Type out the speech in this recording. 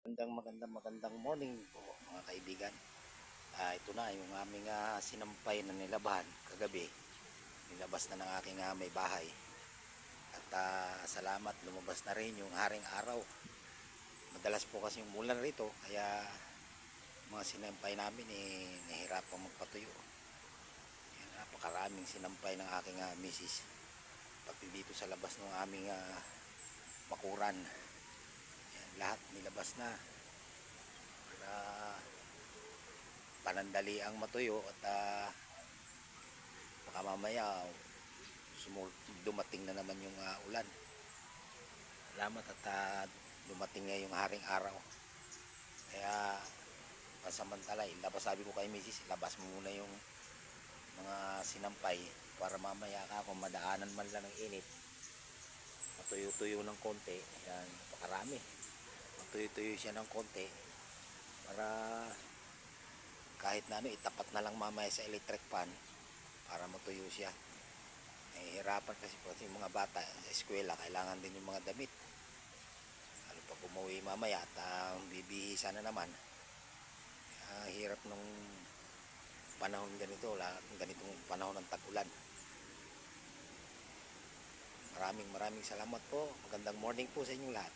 Magandang morning po mga kaibigan. Ito na yung aming sinampay na nilabahan kagabi. Nilabas na ng aking may bahay. At salamat, lumabas na rin yung haring araw. Madalas po kasi yung mulan rito, kaya mga sinampay namin nahirapang magpatuyo. Yan, napakaraming sinampay ng aking misis. Pati dito sa labas ng aming bakuran. Yan, lahat nilabas na. Para panandali ang matuyo at baka mamaya dumating na naman yung ulan. Salamat at dumating na yung haring araw. Kaya pasamantala, sabi ko kay Mrs. Labas mo muna yung mga sinampay para mamaya kung madaanan man lang ng init, matuyo-tuyo ng konti. Yan, pakarami. Matuyo-tuyo siya ng konti para kahit na itapat na lang mamaya sa electric fan para matuyo siya. Hirapan kasi po yung mga bata sa eskwela, kailangan din yung mga damit. Ano pa umuwi mamaya at bibihisa na naman. Hirap nung panahon ganitong panahon ng tag-ulan. Maraming salamat po. Magandang morning po sa inyong lahat.